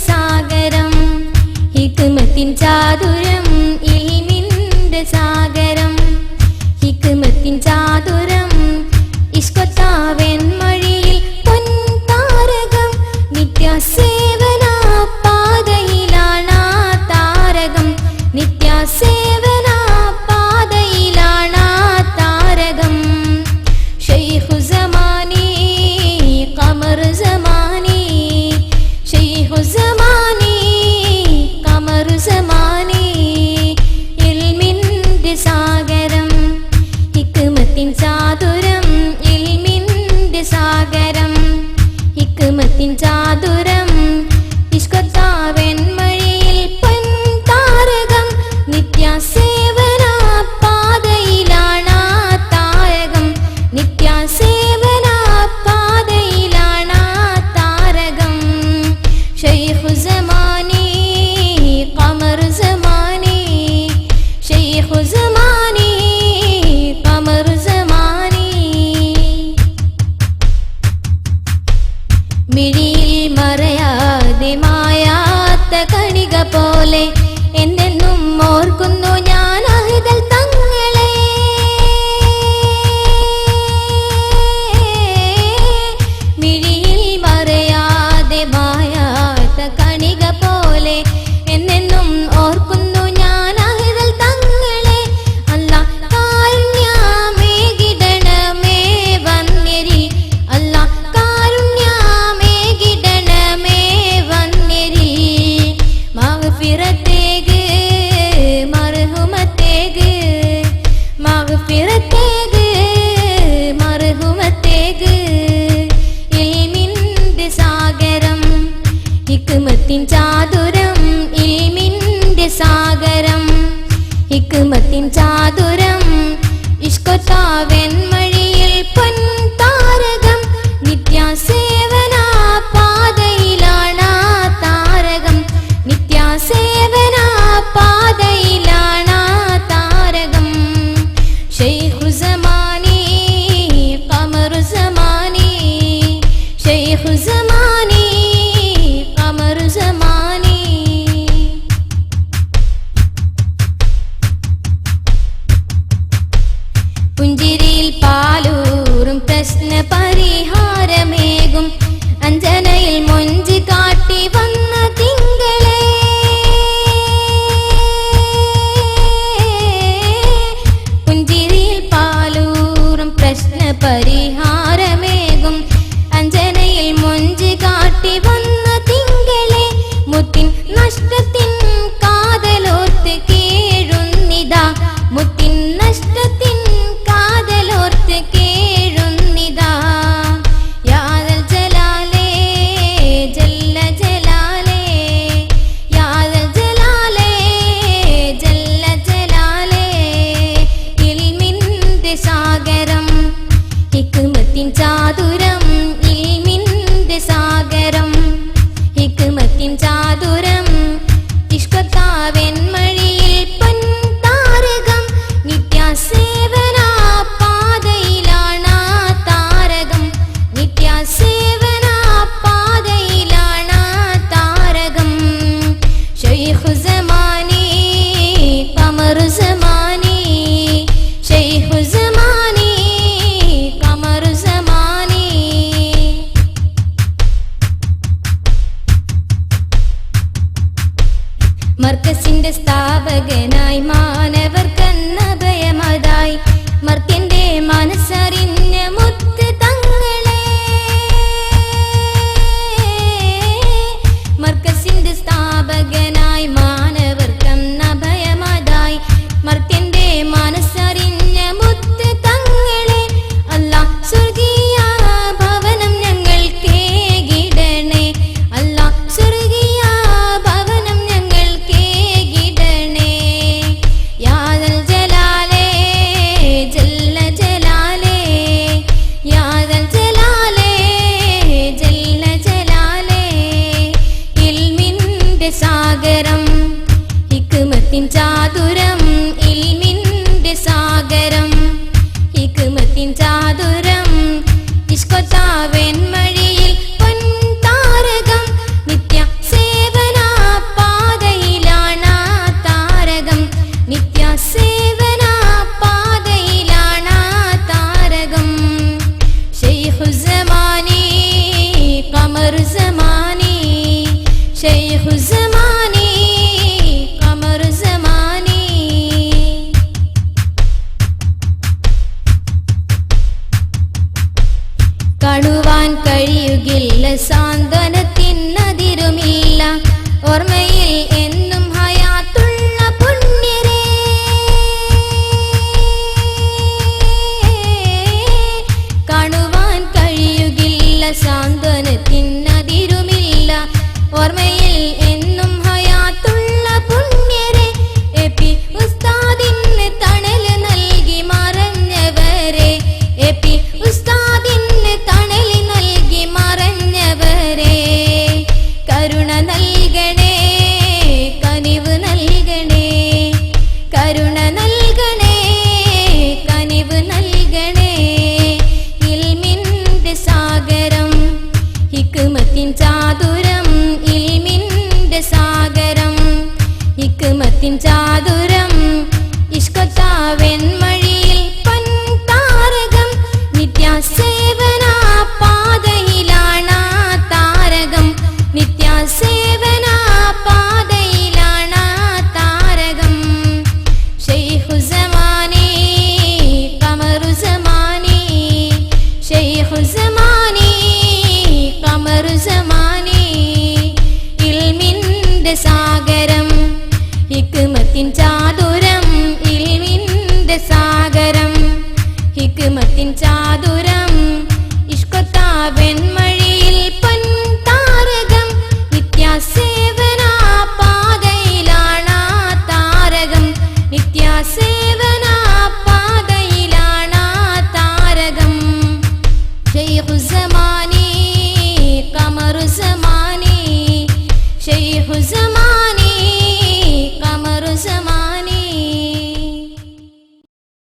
സാഗരം ഹിക്മത്തിൻ ചാതുരം ഇൽമിന്റെ സാഗരം ഹിക്മത്തിൻ ചാതുരം ഇഷ്കൊത്താവൻ മഴിയിൽ പൊൻതാരകം നിത്യസേവന പാതയിലാണ് താരകം നിത്യസേവന പാതയിലാണ് താരകം ശൈഖു സമാനി ഖമർ സമാനി ശൈഖു സമാനി ഖമർ സമാനി ഇൽമിന്റെ സാഗരം ഹിക്മത്തിൻ ചാതുരം ഇൽമിന്റെ സാഗരം ഹിക്മത്തിൻ ചാതുരം ഇഷ്കൊത്താവൻ മഴിയിൽ പൊൻതാരകം നിത്യസേവന പാതയിലാണ് താരകം നിത്യസേവന പാതയിലാണ് താരകം ശൈഖു സമാനി ഖമർ സമാനി ശൈഖു സമാനി ഖമർ സമാനി മിഴിയിൽ മറയാതെ മായാത്ത കണിക പോലെ എന്നെന്നും ഓർക്കുന്നു ഞാൻ അഹ്ദൽ തങ്ങളെ മിഴിയിൽ മറയാതെ മായാത്ത കണിക പോലെ എന്നെന്നും ഓർക്കുന്നു ഞാൻ അഹ്ദൽ തങ്ങളെ അല്ലാഹ് കാരുണ്യമേകിടണമേ വന്യരിൽ അല്ലാഹ് കാരുണ്യമേകിടണമേ വന്യരിൽ മഗ്ഫിറത്തെ കാണുവാൻ കഴിയുകില്ല സാന്ത്വനത്തിനതിരുമില്ല ഓർമ്മയിൽ എന്നും ഹയാത്തുള്ള പുണ്യരേ കാണുവാൻ കഴിയുകില്ല സാന്ത്വനത്തിനതിരുമില്ല ഓർമ്മയിൽ എന്നും ഹയാത്തുള്ള പുണ്യരേ എപി ഉസ്താദിന് തണൽ നൽകി മറഞ്ഞവരെ എപി ഉസ്താദിന് തണൽ നൽകി മറഞ്ഞവരെ കരുണ നൽകണേ കനിവ് നൽകണേ കരുണ നൽകണേ കനിവ് നൽകണേ ഇൽമിന്റെ സാഗരം ഹിക്മത്തിൻ ചാതുരം ഇൽമിന്റെ സാഗരം ഹിക്മത്തിൻ ചാതുരം ഇഷ്കത്താവൻ മഴിയിൽ പൻതാരകം നിത്യസേവന പാതയിലാണ് താരകം നിത്യസേവന പാതയിലാണ് താരകം ശൈഖുസ്സമാനി ഖമറുസ്സമാനി ശൈഖുസ്സമാനി ഖമറുസ്സമാനി ഇൽമിന്റെ സാഗരം ഹിക്മത്തിൻ ചാതുരം ഇൽമിന്റെ സാഗരം ഹിക്മത്തിൻ ചാതുരം